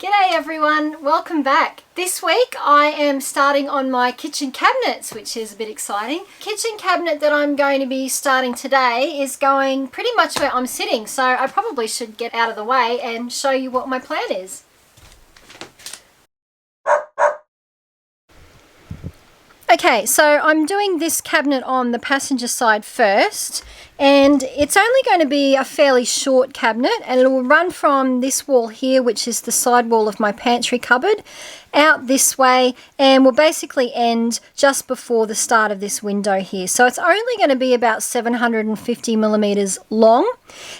G'day everyone, welcome back. This week I am starting on my kitchen cabinets, which is a bit exciting. Kitchen cabinet that I'm going to be starting today is going pretty much where I'm sitting, so I probably should get out of the way and show you what my plan is. Okay, so I'm doing this cabinet on the passenger side first, and it's only going to be a fairly short cabinet, and it will run from this wall here, which is the side wall of my pantry cupboard, out this way, and will basically end just before the start of this window here. So it's only going to be about 750 millimeters long,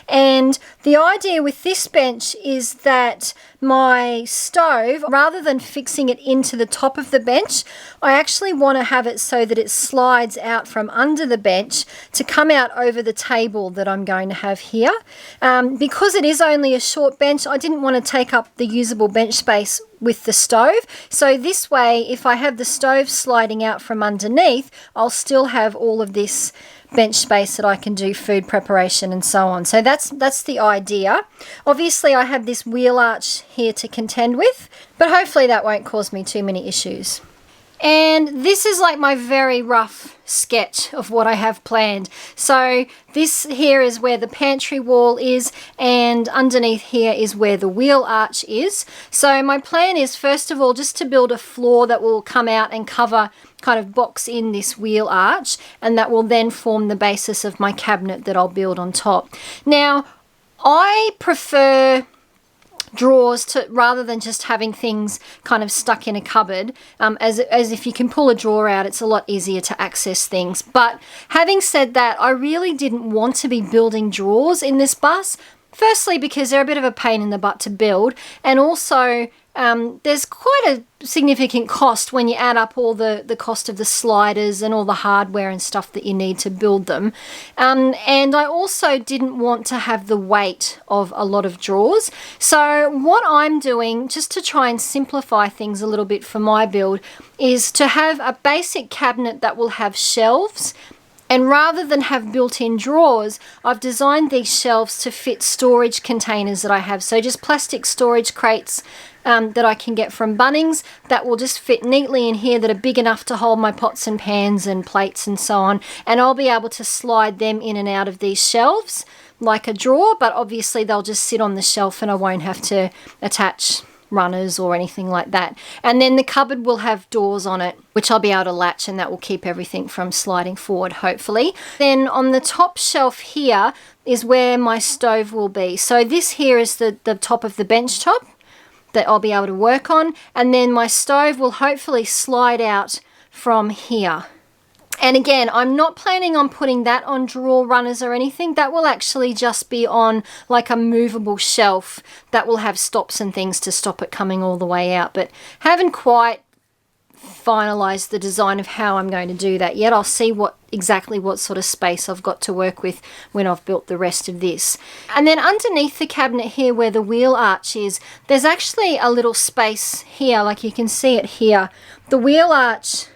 and the idea with this bench is that my stove, rather than fixing it into the top of the bench, I actually want to have it so that it slides out from under the bench to come out over the table that I'm going to have here. Because it is only a short bench, I didn't want to take up the usable bench space with the stove. So this way, if I have the stove sliding out from underneath, I'll still have all of this bench space that I can do food preparation and so on. So that's the idea. Obviously I have this wheel arch here to contend with, but hopefully that won't cause me too many issues. And this is like my very rough sketch of what I have planned. So this here is where the pantry wall is, and underneath here is where the wheel arch is. So my plan is, first of all, just to build a floor that will come out and cover, kind of box in this wheel arch, and that will then form the basis of my cabinet that I'll build on top. Now, I prefer drawers to, rather than just having things kind of stuck in a cupboard, as if you can pull a drawer out, it's a lot easier to access things. But having said that, I really didn't want to be building drawers in this bus. Firstly, because they're a bit of a pain in the butt to build, and also there's quite a significant cost when you add up all the cost of the sliders and all the hardware and stuff that you need to build them. And I also didn't want to have the weight of a lot of drawers. So what I'm doing, just to try and simplify things a little bit for my build, is to have a basic cabinet that will have shelves. And rather than have built-in drawers, I've designed these shelves to fit storage containers that I have. So just plastic storage crates that I can get from Bunnings that will just fit neatly in here, that are big enough to hold my pots and pans and plates and so on. And I'll be able to slide them in and out of these shelves like a drawer, but obviously they'll just sit on the shelf and I won't have to attach runners or anything like that. And then the cupboard will have doors on it, which I'll be able to latch, and that will keep everything from sliding forward, hopefully. Then on the top shelf here is where my stove will be. So this here is the top of the bench top that I'll be able to work on, and then my stove will hopefully slide out from here. And again, I'm not planning on putting that on drawer runners or anything. That will actually just be on like a movable shelf that will have stops and things to stop it coming all the way out. But haven't quite finalized the design of how I'm going to do that yet. I'll see exactly what sort of space I've got to work with when I've built the rest of this. And then underneath the cabinet here where the wheel arch is, there's actually a little space here, like you can see it here. The wheel arch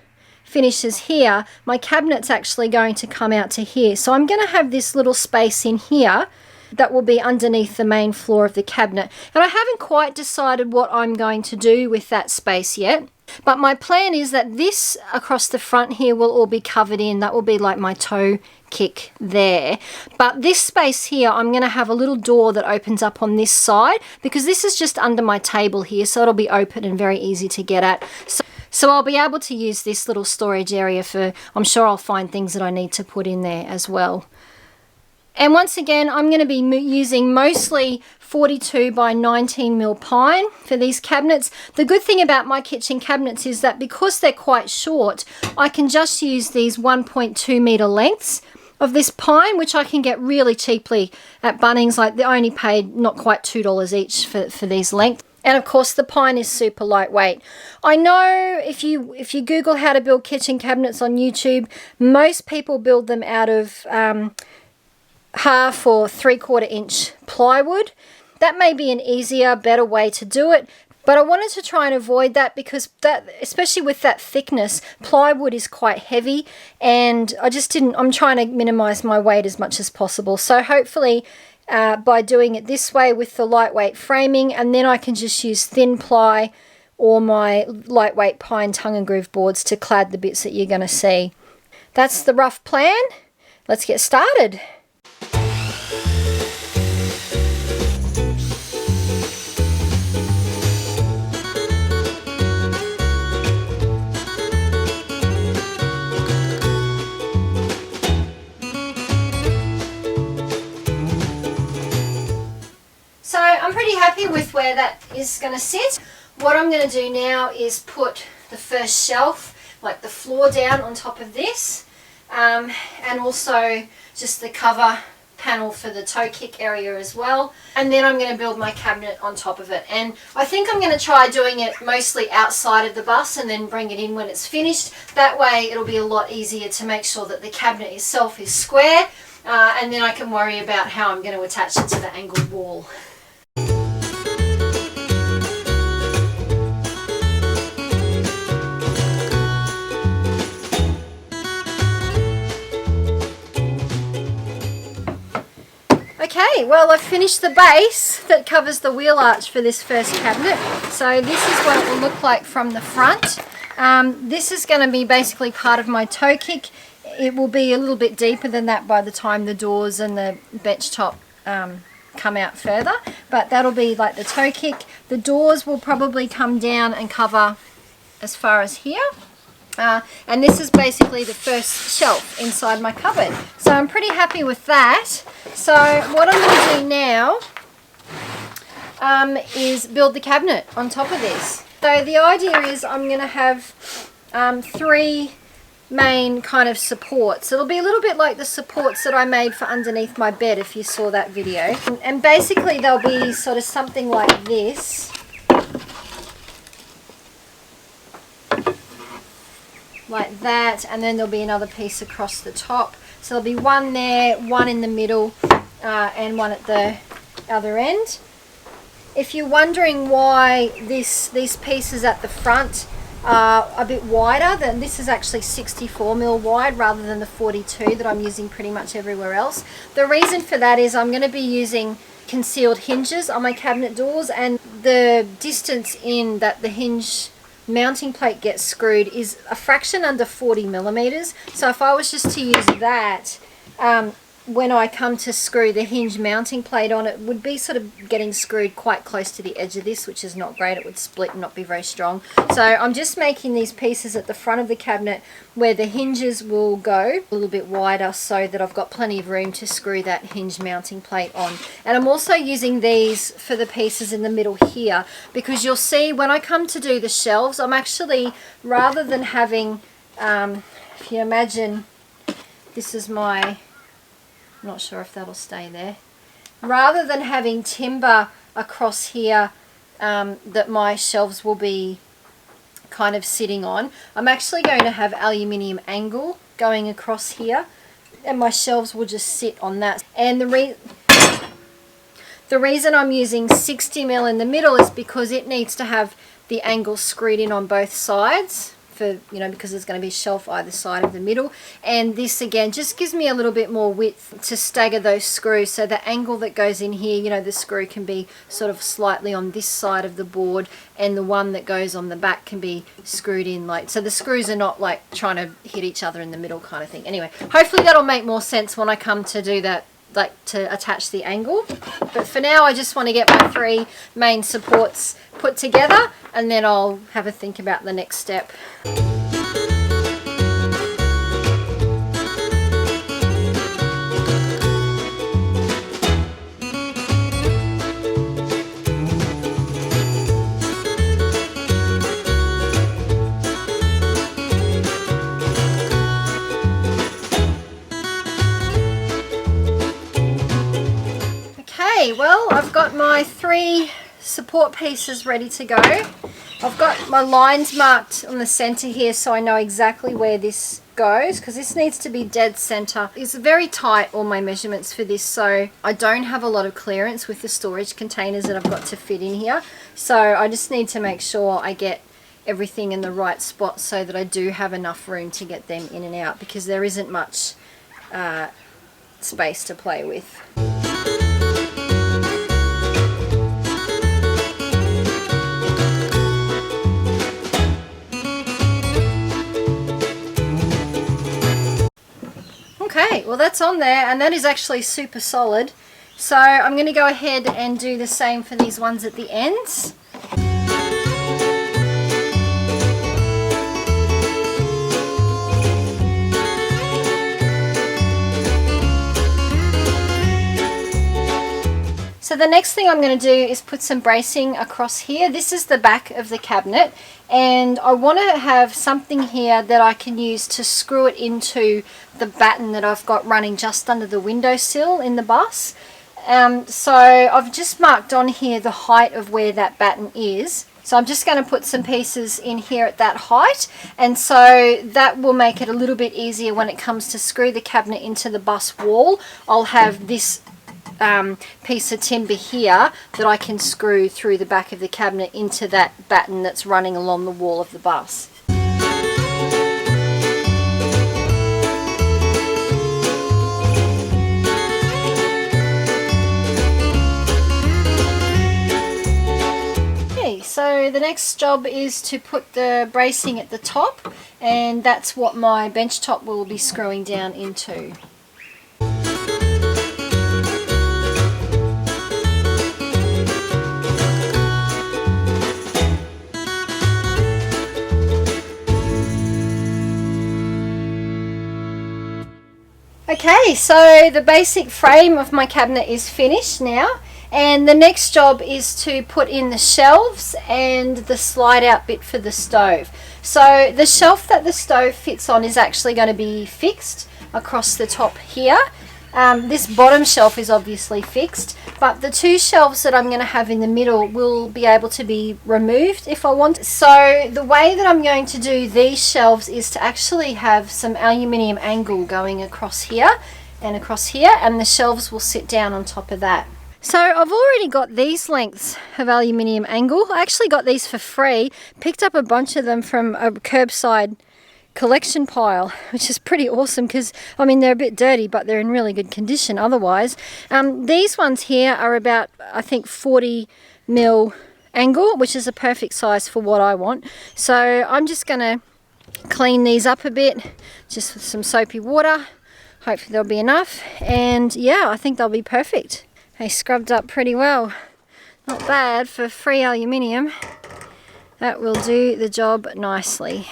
finishes here. My cabinet's actually going to come out to here. So I'm going to have this little space in here that will be underneath the main floor of the cabinet. And I haven't quite decided what I'm going to do with that space yet. But my plan is that this across the front here will all be covered in. That will be like my toe kick there. But this space here, I'm going to have a little door that opens up on this side, because this is just under my table here, so it'll be open and very easy to get at. So I'll be able to use this little storage area for, I'm sure I'll find things that I need to put in there as well. And once again, I'm going to be using mostly 42 by 19 mil pine for these cabinets. The good thing about my kitchen cabinets is that because they're quite short, I can just use these 1.2 meter lengths of this pine, which I can get really cheaply at Bunnings. Like, I only paid not quite $2 each for these lengths. And of course the pine is super lightweight. I know if you Google how to build kitchen cabinets on YouTube, most people build them out of half or 3/4 inch plywood. That may be an easier, better way to do it, but I wanted to try and avoid that, because that, especially with that thickness, plywood is quite heavy, and I'm trying to minimize my weight as much as possible. So hopefully by doing it this way with the lightweight framing, and then I can just use thin ply or my lightweight pine tongue and groove boards to clad the bits that you're going to see. That's the rough plan. Let's get started. So I'm pretty happy with where that is going to sit. What I'm going to do now is put the first shelf, like the floor, down on top of this, and also just the cover panel for the toe kick area as well. And then I'm going to build my cabinet on top of it. And I think I'm going to try doing it mostly outside of the bus and then bring it in when it's finished. That way it'll be a lot easier to make sure that the cabinet itself is square, and then I can worry about how I'm going to attach it to the angled wall. Okay, well, I've finished the base that covers the wheel arch for this first cabinet. So this is what it will look like from the front. This is going to be basically part of my toe kick. It will be a little bit deeper than that by the time the doors and the bench top come out further, but that'll be like the toe kick. The doors will probably come down and cover as far as here. And this is basically the first shelf inside my cupboard. So I'm pretty happy with that. So what I'm going to do now is build the cabinet on top of this. So the idea is I'm going to have 3 main kind of supports. It'll be a little bit like the supports that I made for underneath my bed, if you saw that video. And basically they'll be sort of something like this. Like that, and then there'll be another piece across the top. So there'll be one there, one in the middle, and one at the other end. If you're wondering why these pieces at the front are a bit wider, then this is actually 64mm wide rather than the 42 that I'm using pretty much everywhere else. The reason for that is I'm going to be using concealed hinges on my cabinet doors, and the distance in that the hinge mounting plate gets screwed is a fraction under 40mm. So if I was just to use that, when I come to screw the hinge mounting plate on, it would be sort of getting screwed quite close to the edge of this, which is not great. It would split and not be very strong. So I'm just making these pieces at the front of the cabinet where the hinges will go a little bit wider, so that I've got plenty of room to screw that hinge mounting plate on. And I'm also using these for the pieces in the middle here, because you'll see when I come to do the shelves, I'm actually, rather than having, if you imagine, this is my, I'm not sure if that'll stay there. Rather than having timber across here that my shelves will be kind of sitting on, I'm actually going to have aluminium angle going across here, and my shelves will just sit on that. And the reason I'm using 60mm in the middle is because it needs to have the angle screwed in on both sides, for, you know, because there's going to be a shelf either side of the middle. And this again just gives me a little bit more width to stagger those screws, so the angle that goes in here, you know, the screw can be sort of slightly on this side of the board, and the one that goes on the back can be screwed in, like, so the screws are not like trying to hit each other in the middle kind of thing. Anyway, hopefully that'll make more sense when I come to do that, like to attach the angle. But for now I just want to get my 3 main supports put together, and then I'll have a think about the next step. Okay, well, I've got my 3 support pieces ready to go. I've got my lines marked on the center here, so I know exactly where this goes, because this needs to be dead center. It's very tight, all my measurements for this, so I don't have a lot of clearance with the storage containers that I've got to fit in here. So I just need to make sure I get everything in the right spot so that I do have enough room to get them in and out, because there isn't much space to play with. well that's on there, and that is actually super solid. So I'm going to go ahead and do the same for these ones at the ends. So the next thing I'm going to do is put some bracing across here. This is the back of the cabinet, and I want to have something here that I can use to screw it into the batten that I've got running just under the windowsill in the bus. So I've just marked on here the height of where that batten is. So I'm just going to put some pieces in here at that height, and so that will make it a little bit easier when it comes to screw the cabinet into the bus wall. I'll have this piece of timber here that I can screw through the back of the cabinet into that batten that's running along the wall of the bus. Okay, so the next job is to put the bracing at the top, and that's what my bench top will be screwing down into. Okay, so the basic frame of my cabinet is finished now, and the next job is to put in the shelves and the slide out bit for the stove. So the shelf that the stove fits on is actually going to be fixed across the top here. This bottom shelf is obviously fixed, but the two shelves that I'm going to have in the middle will be able to be removed if I want. So the way that I'm going to do these shelves is to actually have some aluminium angle going across here, and the shelves will sit down on top of that. So I've already got these lengths of aluminium angle. I actually got these for free, picked up a bunch of them from a curbside collection pile, which is pretty awesome because I mean they're a bit dirty but they're in really good condition otherwise. These ones here are about, I think, 40 mil angle, which is a perfect size for what I want. So I'm just going to clean these up a bit just with some soapy water. Hopefully there'll be enough, and yeah, I think they'll be perfect. They scrubbed up pretty well. Not bad for free aluminium. That will do the job nicely.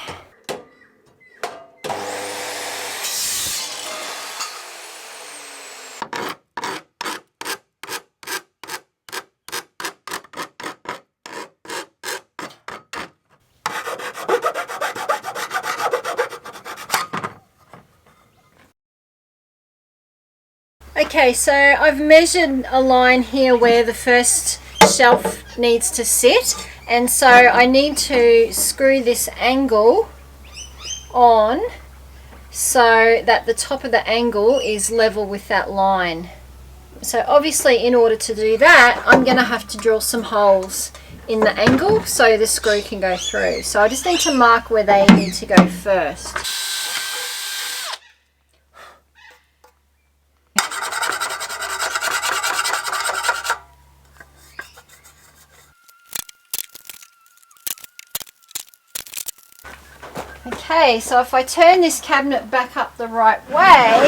Okay, so I've measured a line here where the first shelf needs to sit, and so I need to screw this angle on so that the top of the angle is level with that line. So obviously in order to do that, I'm going to have to drill some holes in the angle so the screw can go through. So I just need to mark where they need to go first. Okay, so if I turn this cabinet back up the right way,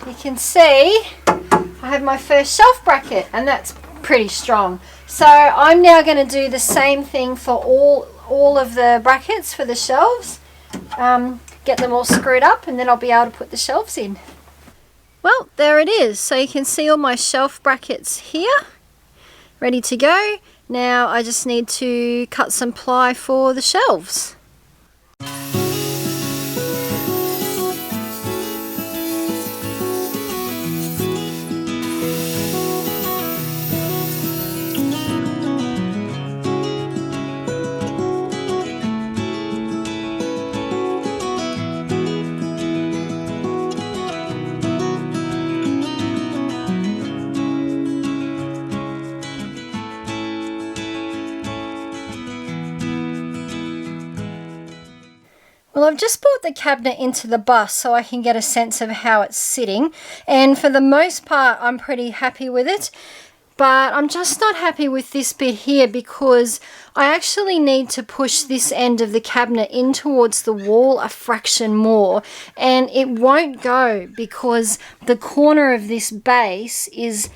you can see I have my first shelf bracket, and that's pretty strong. So I'm now going to do the same thing for all of the brackets for the shelves, get them all screwed up, and then I'll be able to put the shelves in. Well, there it is. So you can see all my shelf brackets here, ready to go. Now I just need to cut some ply for the shelves. Well, I've just brought the cabinet into the bus so I can get a sense of how it's sitting, and for the most part I'm pretty happy with it. But I'm just not happy with this bit here because I actually need to push this end of the cabinet in towards the wall a fraction more, and it won't go because the corner of this base is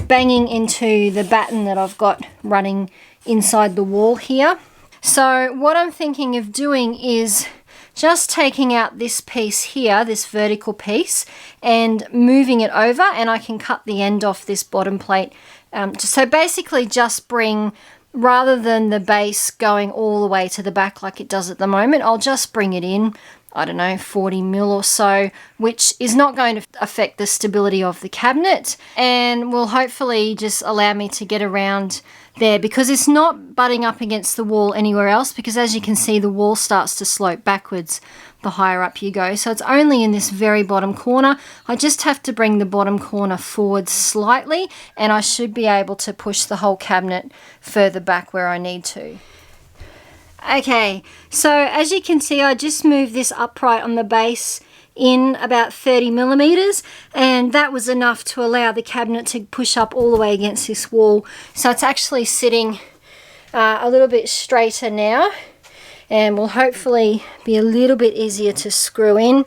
banging into the batten that I've got running inside the wall here. So what I'm thinking of doing is just taking out this piece here, this vertical piece, and moving it over, and I can cut the end off this bottom plate. So basically just bring, rather than the base going all the way to the back like it does at the moment, I'll just bring it in, I don't know, 40 mil or so, which is not going to affect the stability of the cabinet and will hopefully just allow me to get around there, because it's not butting up against the wall anywhere else, because as you can see the wall starts to slope backwards the higher up you go. So it's only in this very bottom corner. I just have to bring the bottom corner forward slightly and I should be able to push the whole cabinet further back where I need to. Okay, so as you can see I just moved this upright on the base in about 30 millimeters, and that was enough to allow the cabinet to push up all the way against this wall. So it's actually sitting a little bit straighter now and will hopefully be a little bit easier to screw in.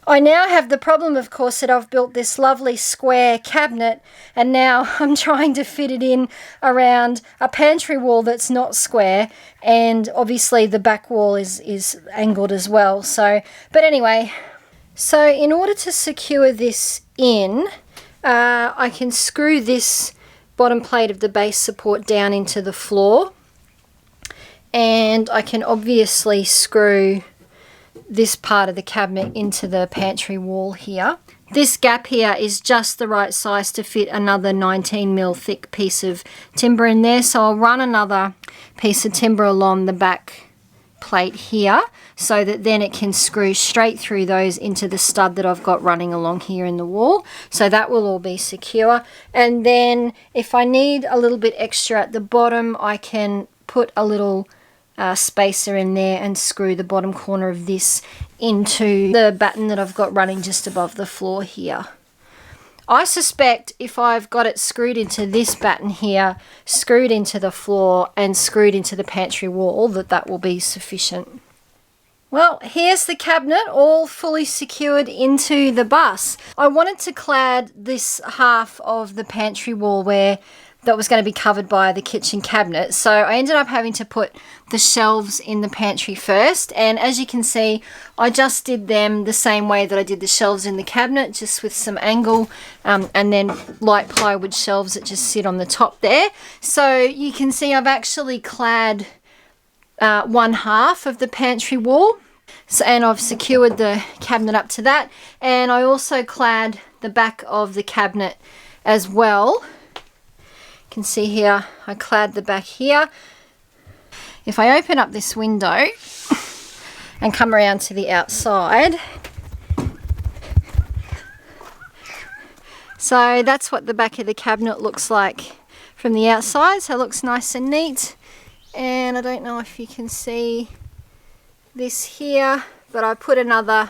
I now have the problem, of course, that I've built this lovely square cabinet and now I'm trying to fit it in around a pantry wall that's not square, and obviously the back wall is angled as well. So, but anyway, so in order to secure this in, I can screw this bottom plate of the base support down into the floor, and I can obviously screw this part of the cabinet into the pantry wall here. This gap here is just the right size to fit another 19 mil thick piece of timber in there, so I'll run another piece of timber along the back plate here so that then it can screw straight through those into the stud that I've got running along here in the wall. So that will all be secure, and then if I need a little bit extra at the bottom I can put a little spacer in there and screw the bottom corner of this into the batten that I've got running just above the floor here. I suspect if I've got it screwed into this batten here, screwed into the floor and screwed into the pantry wall, that will be sufficient. Well, here's the cabinet all fully secured into the bus. I wanted to clad this half of the pantry wall where that was going to be covered by the kitchen cabinet, so I ended up having to put the shelves in the pantry first, and as you can see I just did them the same way that I did the shelves in the cabinet, just with some angle and then light plywood shelves that just sit on the top there. So you can see I've actually clad one half of the pantry wall, and I've secured the cabinet up to that, and I also clad the back of the cabinet as well. You can see here I clad the back here. If I open up this window and come around to the outside, so that's what the back of the cabinet looks like from the outside. So it looks nice and neat, and I don't know if you can see this here, but I put another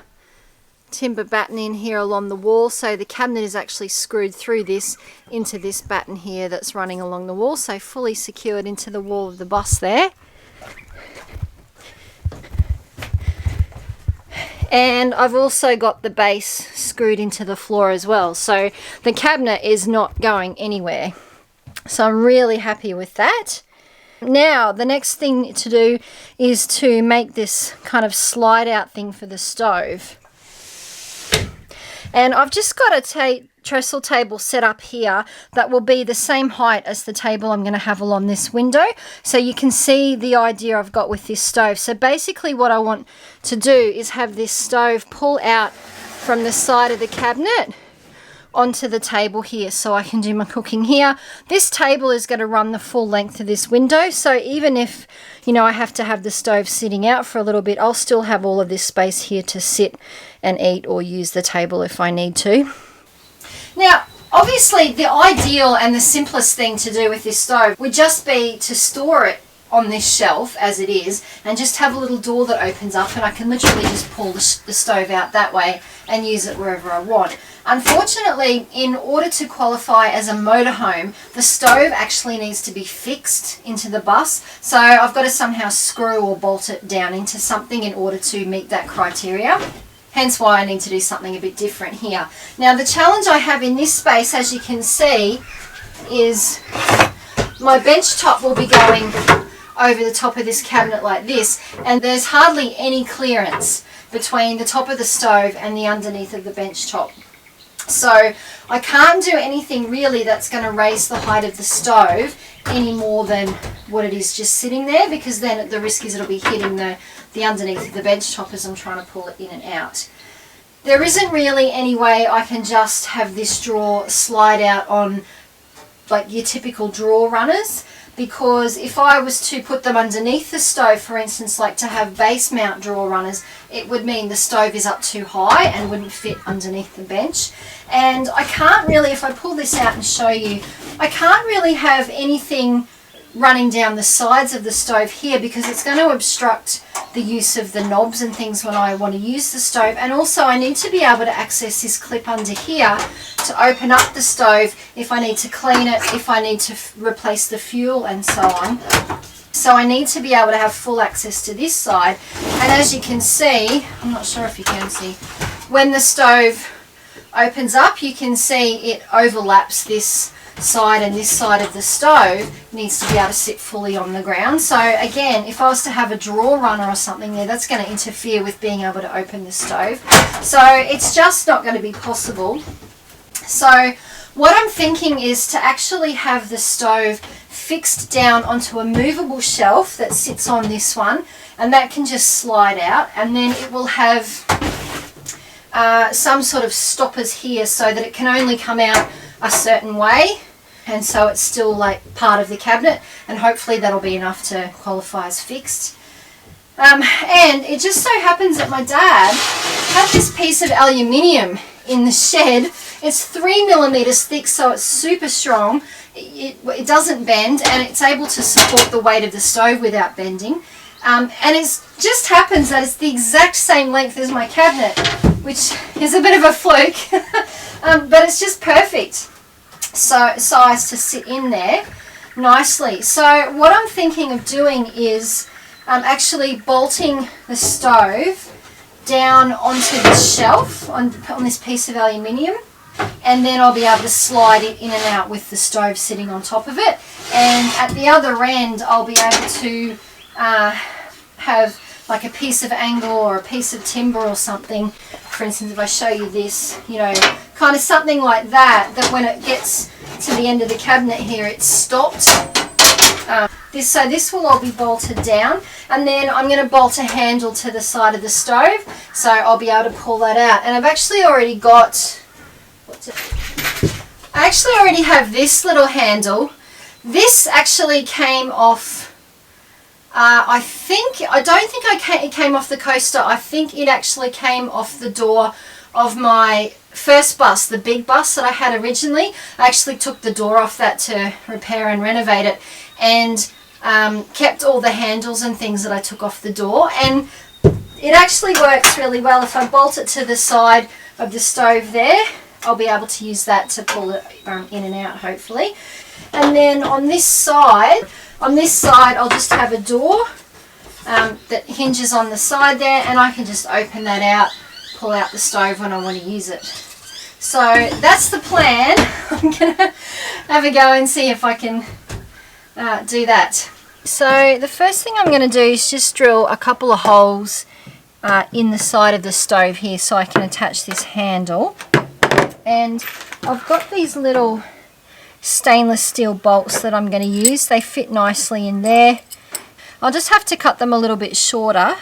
timber batten in here along the wall, so the cabinet is actually screwed through this into this batten here that's running along the wall, so fully secured into the wall of the bus there. And I've also got the base screwed into the floor as well, so the cabinet is not going anywhere, so I'm really happy with that. Now the next thing to do is to make this kind of slide out thing for the stove. And I've just got a trestle table set up here that will be the same height as the table I'm going to have along this window. So you can see the idea I've got with this stove. So basically what I want to do is have this stove pull out from the side of the cabinet onto the table here so I can do my cooking here. This table is going to run the full length of this window, so even if, you know, I have to have the stove sitting out for a little bit, I'll still have all of this space here to sit and eat or use the table if I need to. Now, obviously the ideal and the simplest thing to do with this stove would just be to store it on this shelf as it is and just have a little door that opens up, and I can literally just pull the stove out that way and use it wherever I want. Unfortunately, in order to qualify as a motorhome, the stove actually needs to be fixed into the bus, so I've got to somehow screw or bolt it down into something in order to meet that criteria. Hence why I need to do something a bit different here. Now the challenge I have in this space, as you can see, is my bench top will be going over the top of this cabinet like this, and there's hardly any clearance between the top of the stove and the underneath of the bench top. So I can't do anything really that's going to raise the height of the stove any more than what it is just sitting there, because then the risk is it'll be hitting the underneath of the bench top as I'm trying to pull it in and out. There isn't really any way I can just have this drawer slide out on like your typical drawer runners, because if I was to put them underneath the stove, for instance, like to have base mount drawer runners, it would mean the stove is up too high and wouldn't fit underneath the bench. And I can't really, if I pull this out and show you, I can't really have anything running down the sides of the stove here, because it's going to obstruct the use of the knobs and things when I want to use the stove. And also I need to be able to access this clip under here to open up the stove if I need to clean it, if I need to replace the fuel and so on. So I need to be able to have full access to this side. And as you can see, I'm not sure if you can see, when the stove opens up, you can see it overlaps this side, and this side of the stove needs to be able to sit fully on the ground. So again, if I was to have a drawer runner or something there, that's going to interfere with being able to open the stove. So it's just not going to be possible. So what I'm thinking is to actually have the stove fixed down onto a movable shelf that sits on this one, and that can just slide out, and then it will have some sort of stoppers here so that it can only come out a certain way, and so it's still like part of the cabinet, and hopefully that'll be enough to qualify as fixed. And it just so happens that my dad had this piece of aluminium in the shed. It's 3mm thick, so it's super strong. It doesn't bend, and it's able to support the weight of the stove without bending. And it just happens that it's the exact same length as my cabinet, which is a bit of a fluke, but it's just perfect size to sit in there nicely. So what I'm thinking of doing is actually bolting the stove down onto the shelf on this piece of aluminium, and then I'll be able to slide it in and out with the stove sitting on top of it. And at the other end I'll be able to have like a piece of angle or a piece of timber or something. For instance, if I show you this, you know, kind of something like that, that when it gets to the end of the cabinet here, it's stopped. So this will all be bolted down, and then I'm going to bolt a handle to the side of the stove, so I'll be able to pull that out. And I've actually already got, I actually already have this little handle. This actually came off, I don't think it came off the coaster. I think it actually came off the door of my first bus, the big bus that I had originally. I actually took the door off that to repair and renovate it, and kept all the handles and things that I took off the door. And it actually works really well. If I bolt it to the side of the stove there, I'll be able to use that to pull it in and out, hopefully. And then on this side I'll just have a door that hinges on the side there, and I can just open that out, pull out the stove when I want to use it. So that's the plan. I'm going to have a go and see if I can do that. So the first thing I'm going to do is just drill a couple of holes in the side of the stove here so I can attach this handle. And I've got these little stainless steel bolts that I'm going to use. They fit nicely in there. I'll just have to cut them a little bit shorter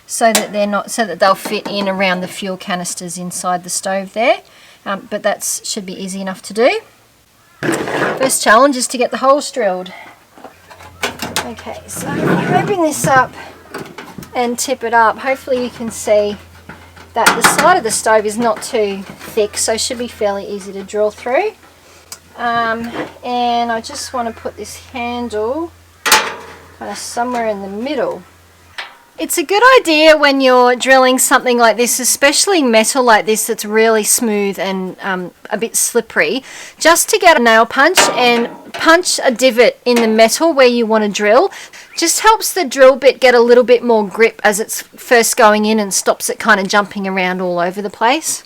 so that they'll fit in around the fuel canisters inside the stove there. But that should be easy enough to do. First challenge is to get the holes drilled. Okay, so if I open this up and tip it up, hopefully you can see that the side of the stove is not too thick, so it should be fairly easy to drill through. And I just want to put this handle kind of somewhere in the middle. It's a good idea when you're drilling something like this, especially metal like this that's really smooth and a bit slippery, just to get a nail punch and punch a divot in the metal where you want to drill. Just helps the drill bit get a little bit more grip as it's first going in and stops it kind of jumping around all over the place.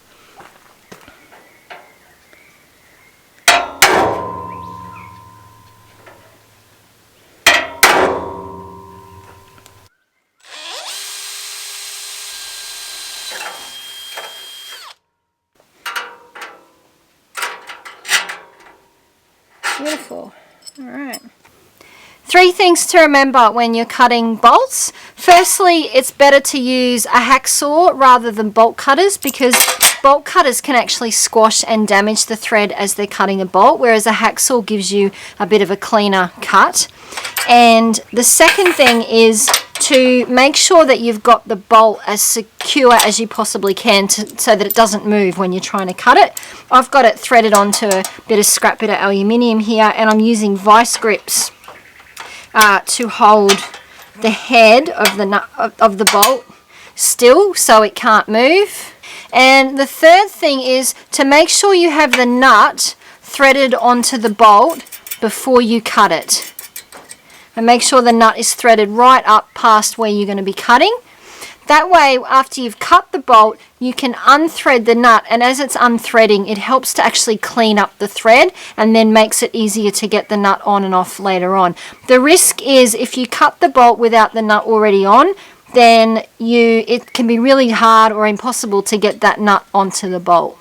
Beautiful. All right. 3 things to remember when you're cutting bolts. Firstly, it's better to use a hacksaw rather than bolt cutters, because bolt cutters can actually squash and damage the thread as they're cutting a bolt, whereas a hacksaw gives you a bit of a cleaner cut. And the second thing is to make sure that you've got the bolt as secure as you possibly can so that it doesn't move when you're trying to cut it. I've got it threaded onto a bit of scrap bit of aluminium here, and I'm using vice grips to hold the head of the bolt still so it can't move. And the third thing is to make sure you have the nut threaded onto the bolt before you cut it. And make sure the nut is threaded right up past where you're going to be cutting. That way, after you've cut the bolt, you can unthread the nut, and as it's unthreading, it helps to actually clean up the thread and then makes it easier to get the nut on and off later on. The risk is if you cut the bolt without the nut already on, then it can be really hard or impossible to get that nut onto the bolt.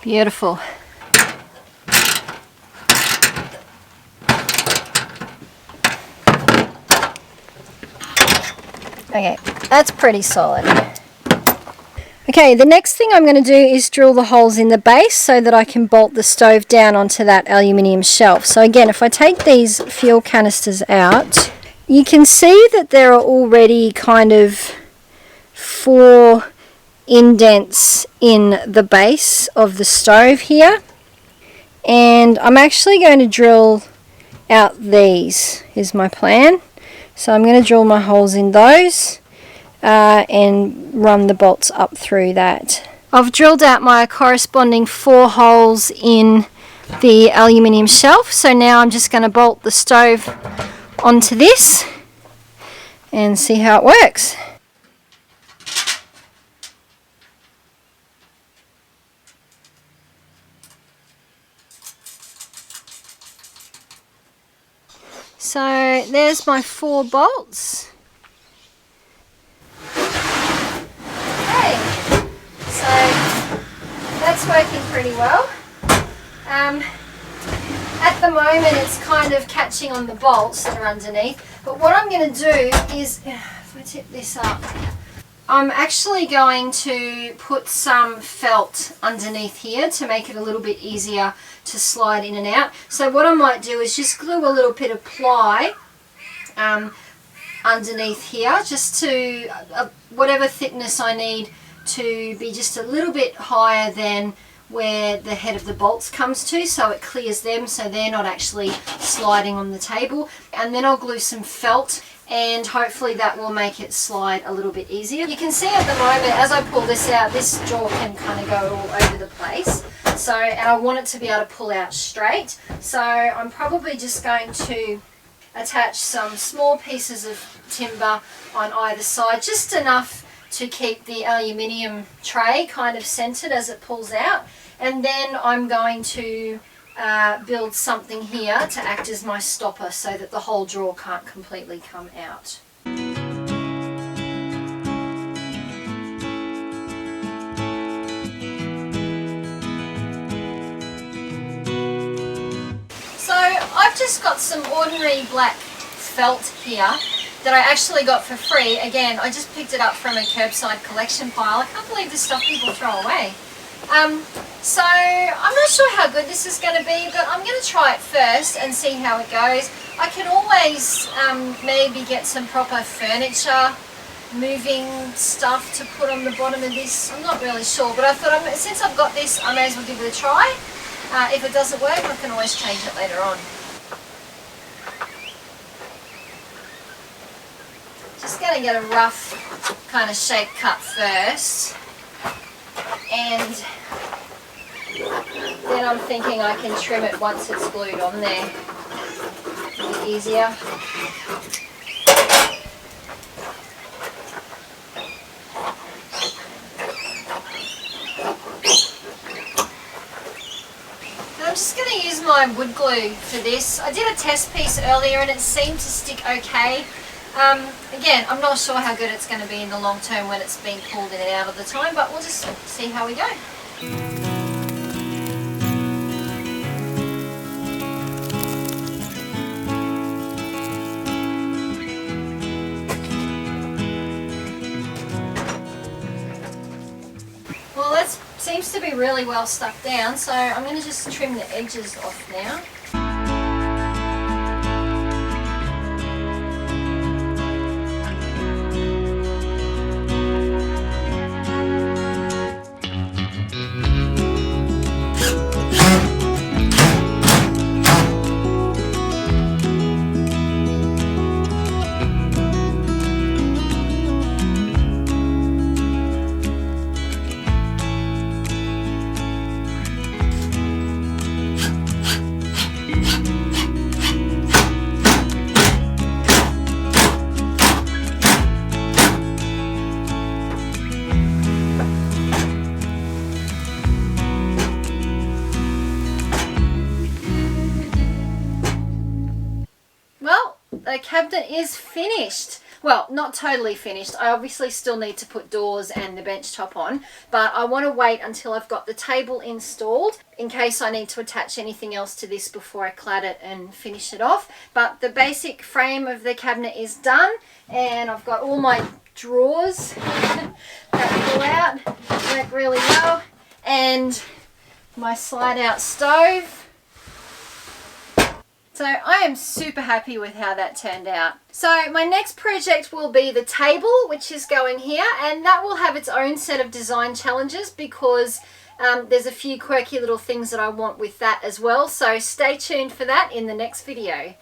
Beautiful. Okay, that's pretty solid. Okay, the next thing I'm going to do is drill the holes in the base so that I can bolt the stove down onto that aluminium shelf. So again, if I take these fuel canisters out, you can see that there are already kind of 4 indents in the base of the stove here, and I'm actually going to drill out these is my plan. So I'm going to drill my holes in those and run the bolts up through that. I've drilled out my corresponding 4 holes in the aluminium shelf, so now I'm just going to bolt the stove onto this and see how it works. So there's my 4 bolts. Okay, so that's working pretty well. At the moment it's kind of catching on the bolts that are underneath, but what I'm going to do is, if I tip this up, I'm actually going to put some felt underneath here to make it a little bit easier to slide in and out. So what I might do is just glue a little bit of ply underneath here, just to whatever thickness I need to be just a little bit higher than where the head of the bolts comes to, so it clears them so they're not actually sliding on the table. And then I'll glue some felt, and hopefully that will make it slide a little bit easier. You can see at the moment as I pull this out, this jaw can kind of go all over the place. So, and I want it to be able to pull out straight. So I'm probably just going to attach some small pieces of timber on either side, just enough to keep the aluminium tray kind of centered as it pulls out. And then I'm going to build something here to act as my stopper so that the whole drawer can't completely come out. So I've just got some ordinary black felt here that I actually got for free. Again, I just picked it up from a curbside collection pile. I can't believe the stuff people throw away. So I'm not sure how good this is going to be, but I'm going to try it first and see how it goes. I can always maybe get some proper furniture moving stuff to put on the bottom of this. I'm not really sure, but I thought since I've got this, I may as well give it a try. If it doesn't work, I can always change it later on. Just going to get a rough kind of shape cut first, and then I'm thinking I can trim it once it's glued on there. It'll be easier. I'm just going to use my wood glue for this. I did a test piece earlier and it seemed to stick okay. Again, I'm not sure how good it's going to be in the long term when it's being pulled in and out of the time, but we'll just see how we go. Well, that seems to be really well stuck down, so I'm going to just trim the edges off now. The cabinet is finished. Well, not totally finished. I obviously still need to put doors and the bench top on, but I want to wait until I've got the table installed in case I need to attach anything else to this before I clad it and finish it off. But the basic frame of the cabinet is done, and I've got all my drawers that pull out, work really well, and my slide out stove. So I am super happy with how that turned out. So my next project will be the table, which is going here, and that will have its own set of design challenges because there's a few quirky little things that I want with that as well. So stay tuned for that in the next video.